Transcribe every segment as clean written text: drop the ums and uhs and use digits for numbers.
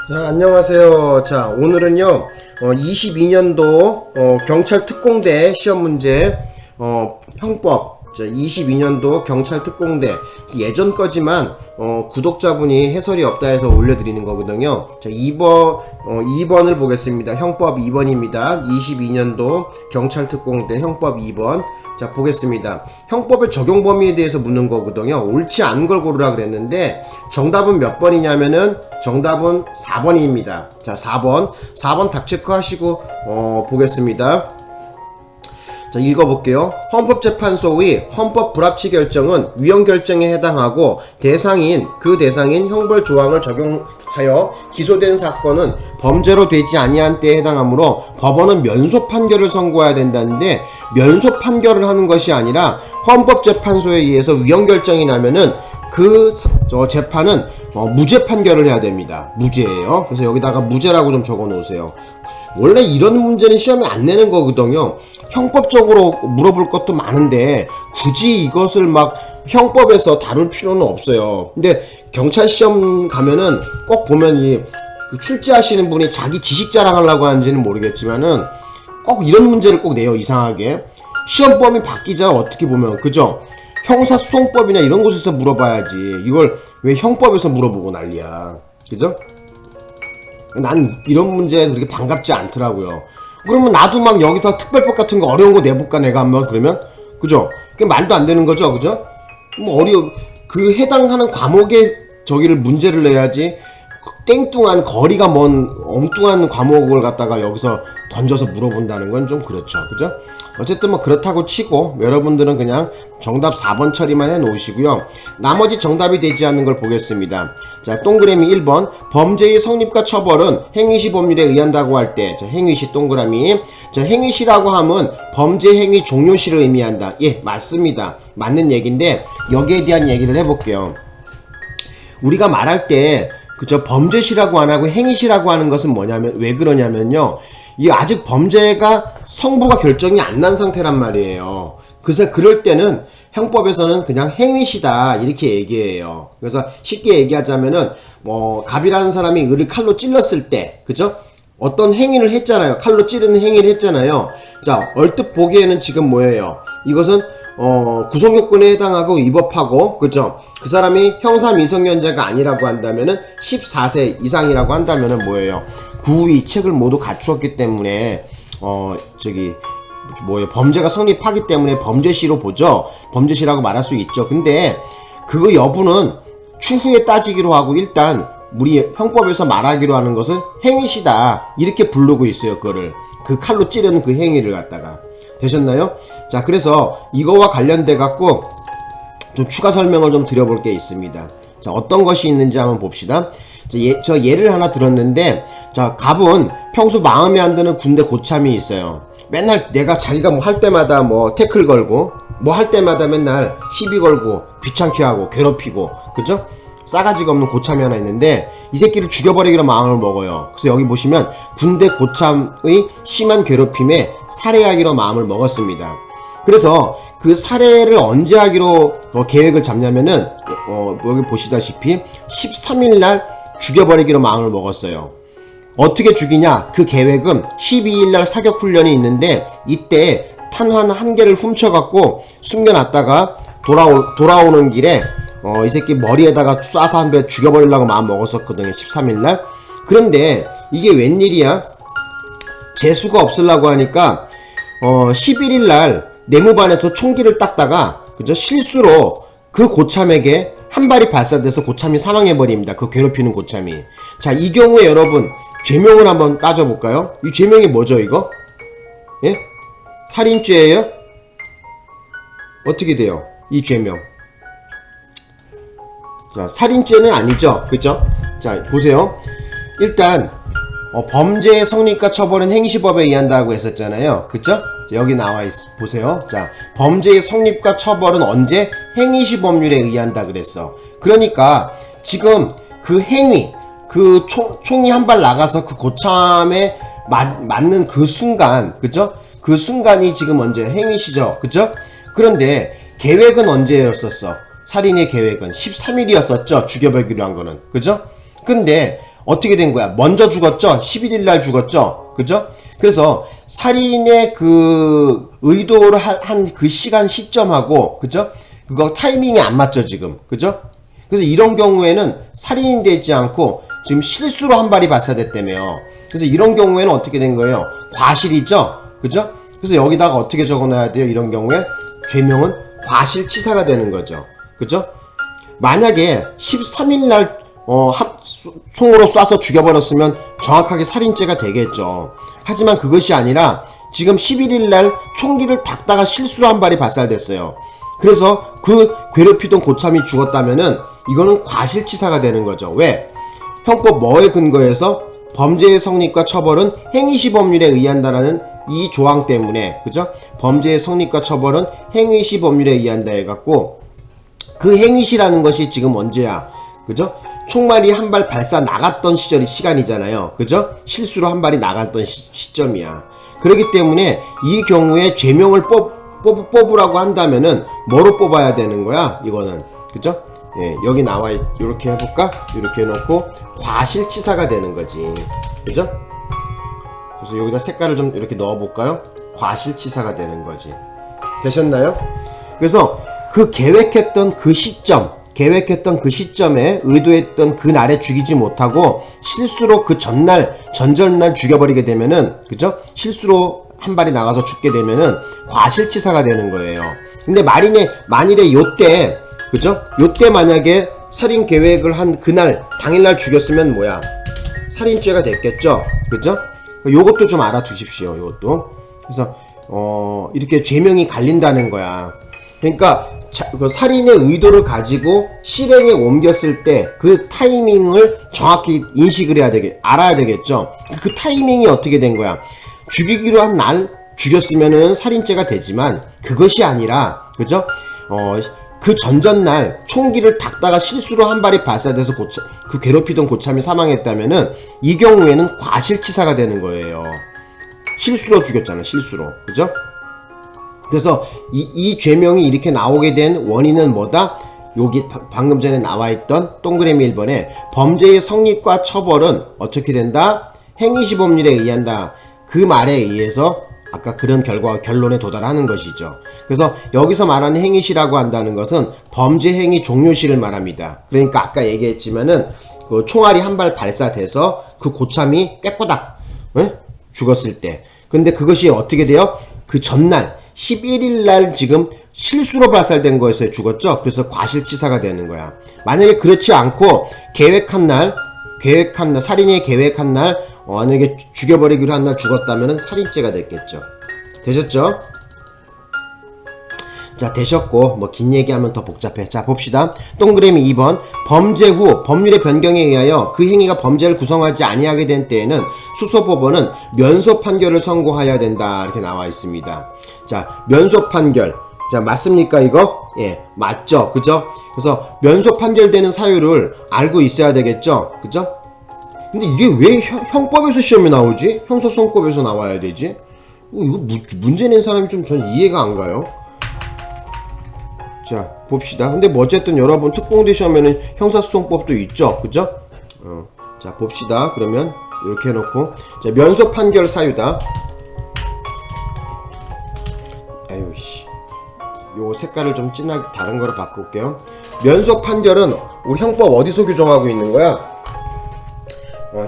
자, 안녕하세요. 자, 오늘은요, 22년도, 경찰 특공대 시험 문제, 형법, 자, 22년도 경찰 특공대, 예전 거지만, 구독자분이 해설이 없다 해서 올려드리는 거거든요. 자, 2번을 보겠습니다. 형법 2번입니다. 22년도 경찰 특공대 형법 2번. 자, 보겠습니다. 형법의 적용 범위에 대해서 묻는 거거든요. 옳지 않은 걸 고르라 그랬는데 정답은 몇 번이냐면은 정답은 4번입니다. 자, 4번 답 체크하시고 보겠습니다. 자, 읽어볼게요. 헌법재판소의 헌법 불합치 결정은 위헌 결정에 해당하고 대상인 형벌 조항을 적용하여 기소된 사건은 범죄로 되지 아니한 때에 해당하므로 법원은 면소 판결을 선고해야 된다는데, 면소 판결을 하는 것이 아니라 헌법재판소에 의해서 위헌 결정이 나면은 그 재판은 무죄 판결을 해야 됩니다. 무죄예요. 그래서 여기다가 무죄라고 좀 적어 놓으세요. 원래 이런 문제는 시험에 안 내는 거거든요. 형법적으로 물어볼 것도 많은데 굳이 이것을 막 형법에서 다룰 필요는 없어요. 근데 경찰 시험 가면은 꼭 보면 그 출제하시는 분이 자기 지식 자랑하려고 하는지는 모르겠지만은 꼭 이런 문제를 꼭 내요. 이상하게 시험 범위 바뀌잖아. 어떻게 보면, 그죠? 형사소송법이나 이런 곳에서 물어봐야지 이걸 왜 형법에서 물어보고 난리야, 그죠? 난 이런 문제 그렇게 반갑지 않더라고요. 그러면 나도 막 여기서 특별법 같은 거 어려운 거 내볼까 내가 한번, 그러면, 그죠? 그게 말도 안 되는 거죠, 그죠? 뭐 그 해당하는 과목에 저기를 문제를 내야지 땡뚱한 거리가 먼 엉뚱한 과목을 갖다가 여기서 던져서 물어본다는 건 좀 그렇죠, 그죠? 어쨌든 뭐 그렇다고 치고 여러분들은 그냥 정답 4번 처리만 해 놓으시고요. 나머지 정답이 되지 않는 걸 보겠습니다. 자, 동그라미 1번. 범죄의 성립과 처벌은 행위시 법률에 의한다고 할 때, 자, 행위시 동그라미. 자, 행위시라고 하면 범죄 행위 종료시를 의미한다. 예, 맞습니다. 맞는 얘기인데 여기에 대한 얘기를 해볼게요. 우리가 말할 때 그저 범죄시라고 안 하고 행위시라고 하는 것은 뭐냐면, 왜 그러냐면요, 이 아직 범죄가 성부가 결정이 안 난 상태란 말이에요. 그래서 그럴 때는 형법에서는 그냥 행위시다 이렇게 얘기해요. 그래서 쉽게 얘기하자면은 갑이라는 사람이 을을 칼로 찔렀을 때, 그죠? 어떤 행위를 했잖아요. 칼로 찌르는 행위를 했잖아요. 자, 얼뜻 보기에는 지금 뭐예요? 이것은 구속요건에 해당하고 위법하고, 그죠? 그 사람이 형사 미성년자가 아니라고 한다면은 14세 이상이라고 한다면은 뭐예요? 구의 책을 모두 갖추었기 때문에 범죄가 성립하기 때문에 범죄시로 보죠. 범죄시라고 말할 수 있죠. 근데 그거 여부는 추후에 따지기로 하고, 일단 우리 형법에서 말하기로 하는 것은 행위시다 이렇게 부르고 있어요. 그거를, 그 칼로 찌르는 그 행위를 갖다가. 되셨나요? 자, 그래서 이거와 관련돼 갖고 좀 추가 설명을 좀 드려볼 게 있습니다. 자, 어떤 것이 있는지 한번 봅시다. 저 예를 하나 들었는데, 자, 갑은 평소 마음에 안 드는 군대 고참이 있어요. 맨날 자기가 뭐 할 때마다 뭐 태클 걸고, 뭐 할 때마다 맨날 시비 걸고, 귀찮게 하고, 괴롭히고, 그죠? 싸가지가 없는 고참이 하나 있는데, 이 새끼를 죽여버리기로 마음을 먹어요. 그래서 여기 보시면 군대 고참의 심한 괴롭힘에 살해하기로 마음을 먹었습니다. 그래서 그 살해를 언제 하기로 계획을 잡냐면은 여기 보시다시피 13일날 죽여버리기로 마음을 먹었어요. 어떻게 죽이냐? 그 계획은 12일날 사격훈련이 있는데 이때 탄환 1개를 훔쳐갖고 숨겨놨다가 돌아오는 길에 이 새끼 머리에다가 쏴서 한 대 죽여버리려고 마음 먹었었거든요. 13일날. 그런데 이게 웬일이야? 재수가 없으려고 하니까 11일날 내무반에서 총기를 닦다가, 그죠? 실수로 그 고참에게 한 발이 발사돼서 고참이 사망해버립니다. 그 괴롭히는 고참이. 자, 이 경우에 여러분 죄명을 한번 따져볼까요? 이 죄명이 뭐죠, 이거? 예? 살인죄예요? 어떻게 돼요? 이 죄명. 자, 살인죄는 아니죠, 그죠? 자, 보세요. 일단 범죄의 성립과 처벌은 행위시법에 의한다고 했었잖아요, 그죠? 자, 여기 보세요. 자, 범죄의 성립과 처벌은 언제? 행위시 법률에 의한다 그랬어. 그러니까 지금 그 행위, 그 총이 한 발 나가서 그 고참에 맞는 그 순간, 그죠? 그 순간이 지금 언제? 행위시죠, 그죠? 그런데 계획은 언제였었어? 살인의 계획은 13일이었었죠. 죽여버리기로 한 거는, 그죠? 근데 어떻게 된 거야? 먼저 죽었죠? 11일 날 죽었죠? 그죠? 그래서 살인의 그 의도를 한 그 시간 시점하고, 그죠? 그거 타이밍이 안 맞죠, 지금. 그죠? 그래서 이런 경우에는 살인이 되지 않고 지금 실수로 한 발이 발사됐다며요. 그래서 이런 경우에는 어떻게 된 거예요? 과실이죠? 그죠? 그래서 여기다가 어떻게 적어놔야 돼요? 이런 경우에 죄명은 과실치사가 되는 거죠. 그죠? 만약에 13일날 총으로 쏴서 죽여버렸으면 정확하게 살인죄가 되겠죠. 하지만 그것이 아니라 지금 11일날 총기를 닦다가 실수로 한 발이 발사됐어요. 그래서 그 괴롭히던 고참이 죽었다면은 이거는 과실치사가 되는 거죠. 왜? 형법 뭐에 근거해서 범죄의 성립과 처벌은 행위시범률에 의한다라는 이 조항 때문에, 그죠? 범죄의 성립과 처벌은 행위시범률에 의한다 해갖고, 그 행위시라는 것이 지금 언제야? 그죠? 총알이 한 발 발사 나갔던 시간이잖아요. 그죠? 실수로 한 발이 나갔던 시점이야. 그렇기 때문에 이 경우에 죄명을 뽑으라고 한다면은 뭐로 뽑아야 되는 거야? 이거는. 그죠? 예, 여기 나와 이렇게 해볼까? 이렇게 해놓고 과실치사가 되는 거지. 그죠? 그래서 여기다 색깔을 좀 이렇게 넣어볼까요? 과실치사가 되는 거지. 되셨나요? 그래서 그 계획했던 그 시점에 의도했던 그 날에 죽이지 못하고 실수로 그 전전날 죽여버리게 되면은, 그죠? 실수로 한 발이 나가서 죽게 되면은 과실치사가 되는 거예요. 근데 만일에 요때, 그죠? 요때 만약에 살인 계획을 한 그날, 당일날 죽였으면 뭐야? 살인죄가 됐겠죠? 그죠? 요것도 좀 알아두십시오, 요것도. 그래서, 이렇게 죄명이 갈린다는 거야. 그러니까, 그 살인의 의도를 가지고 실행에 옮겼을 때 그 타이밍을 정확히 알아야 되겠죠. 그 타이밍이 어떻게 된 거야? 죽이기로 한 날 죽였으면은 살인죄가 되지만 그것이 아니라, 그죠? 그 전전날 총기를 닦다가 실수로 한 발이 발사돼서 그 괴롭히던 고참이 사망했다면은 이 경우에는 과실치사가 되는 거예요. 실수로 죽였잖아, 실수로. 그죠? 그래서 이 죄명이 이렇게 나오게 된 원인은 뭐다? 여기 방금 전에 나와있던 동그라미 1번에 범죄의 성립과 처벌은 어떻게 된다? 행위시범률에 의한다. 그 말에 의해서 아까 그런 결론에 도달하는 것이죠. 그래서 여기서 말하는 행위시라고 한다는 것은 범죄 행위 종료시를 말합니다. 그러니까 아까 얘기했지만은 그 총알이 한 발 발사돼서 그 고참이 깨꼬닥 죽었을 때. 근데 그것이 어떻게 돼요? 그 전날 11일날 지금 실수로 발사된 거에서 죽었죠. 그래서 과실치사가 되는 거야. 만약에 그렇지 않고 살인이 계획한 날 만약에 죽여버리기로 한 날 죽었다면 살인죄가 됐겠죠. 되셨죠? 자, 되셨고 뭐 긴 얘기하면 더 복잡해. 자, 봅시다. 동그라미 2번. 범죄 후 법률의 변경에 의하여 그 행위가 범죄를 구성하지 아니하게 된 때에는 수소법원은 면소 판결을 선고하여야 된다. 이렇게 나와 있습니다. 자, 면소 판결. 자, 맞습니까 이거? 예, 맞죠. 그죠? 그래서 면소 판결되는 사유를 알고 있어야 되겠죠. 그죠? 근데 이게 왜 형법에서 시험에 나오지? 형사소송법에서 나와야 되지? 이거 문제 낸 사람이 좀 전 이해가 안 가요. 자, 봅시다. 근데 뭐 어쨌든 여러분 특공대 시험에는 형사소송법도 있죠. 그죠? 자, 봅시다. 그러면 이렇게 해놓고, 자, 면소 판결 사유다. 아유씨, 요 색깔을 좀 진하게 다른 거로 바꿀게요. 면소 판결은 우리 형법 어디서 규정하고 있는 거야?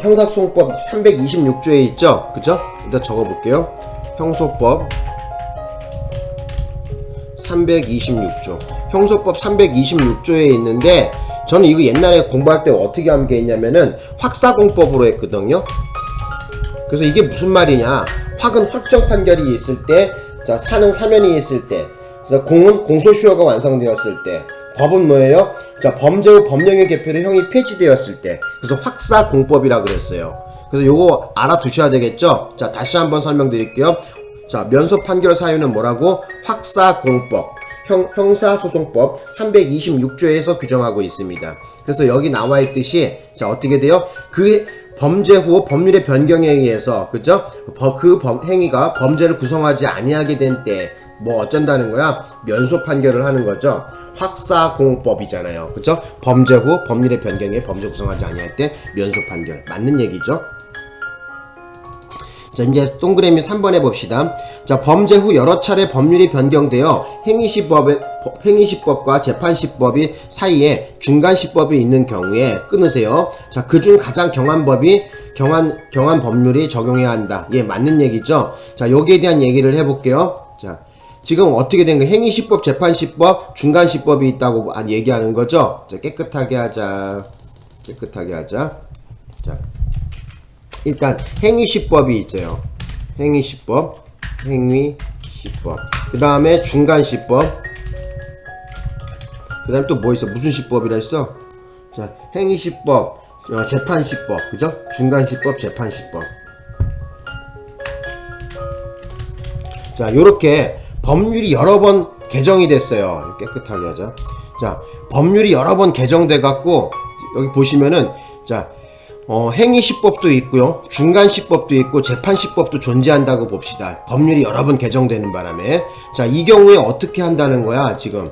형사소송법 326조에 있죠? 그죠? 일단 적어볼게요. 형소법 326조. 형소법 326조에 있는데, 저는 이거 옛날에 공부할 때 어떻게 한 게 있냐면은 확사공법으로 했거든요. 그래서 이게 무슨 말이냐? 확은 확정 판결이 있을 때, 자, 사는 사면이 있을 때, 그래서 공은 공소시효가 완성되었을 때, 법은 뭐예요? 자, 범죄 후 법령의 개표로 형이 폐지되었을 때. 그래서 확사공법이라고 그랬어요. 그래서 요거 알아두셔야 되겠죠? 자, 다시 한번 설명드릴게요. 자, 면소 판결 사유는 뭐라고? 확사공법, 형사소송법 326조에서 규정하고 있습니다. 그래서 여기 나와 있듯이, 자, 어떻게 돼요? 그 범죄 후 법률의 변경에 의해서, 그죠? 그 행위가 범죄를 구성하지 아니하게 된 때, 뭐 어쩐다는 거야? 면소 판결을 하는 거죠. 확사공법이잖아요. 그죠? 범죄 후 법률의 변경에 범죄 구성하지 아니할 때 면소 판결. 맞는 얘기죠? 자, 이제 동그라미 3번 해봅시다. 자, 범죄 후 여러 차례 법률이 변경되어 행위시법과 재판시법이 사이에 중간시법이 있는 경우에 끊으세요. 자, 그중 가장 경한 법률이 적용해야 한다. 예, 맞는 얘기죠? 자, 여기에 대한 얘기를 해볼게요. 자, 지금 어떻게 된 거예요? 행위시법, 재판시법, 중간시법이 있다고 얘기하는 거죠? 자, 깨끗하게 하자. 자, 일단 행위시법이 있어요. 행위시법. 그 다음에 중간시법. 그 다음에 또 뭐 있어? 무슨 시법이라 했어? 자, 행위시법, 재판시법, 그죠? 중간시법, 재판시법. 자, 요렇게 법률이 여러 번 개정이 됐어요. 깨끗하게 하자. 자, 법률이 여러 번 개정돼 갖고 여기 보시면은 자, 행위시법도 있고요, 중간시법도 있고 재판시법도 존재한다고 봅시다. 법률이 여러 번 개정되는 바람에. 자, 이 경우에 어떻게 한다는 거야? 지금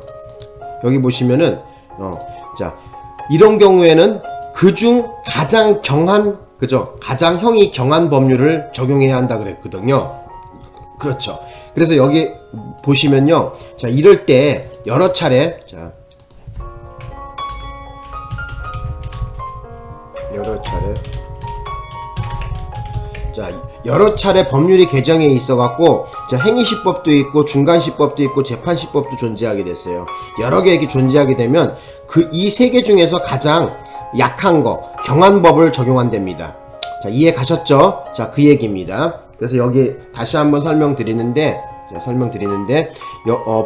여기 보시면은 자, 이런 경우에는 그중 가장 경한, 그죠? 가장 형이 경한 법률을 적용해야 한다 그랬거든요. 그렇죠. 그래서 여기 보시면요, 자, 이럴 때 여러 차례, 자, 여러 차례 법률이 개정에 있어갖고, 자, 행위시법도 있고, 중간시법도 있고, 재판시법도 존재하게 됐어요. 여러 개 이렇게 존재하게 되면, 이 세 개 중에서 가장 약한 거, 경한 법을 적용한답니다. 자, 이해 가셨죠? 자, 그 얘기입니다. 그래서 여기 다시 한번 설명드리는데,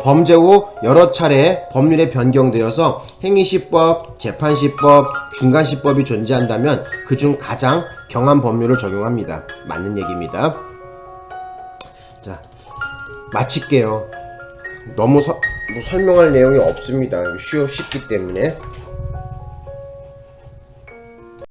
범죄 후 여러 차례 법률에 변경되어서 행위시법, 재판시법, 중간시법이 존재한다면 그중 가장 경한 법률을 적용합니다. 맞는 얘기입니다. 자, 마칠게요. 너무 설명할 내용이 없습니다. 쉽기 때문에.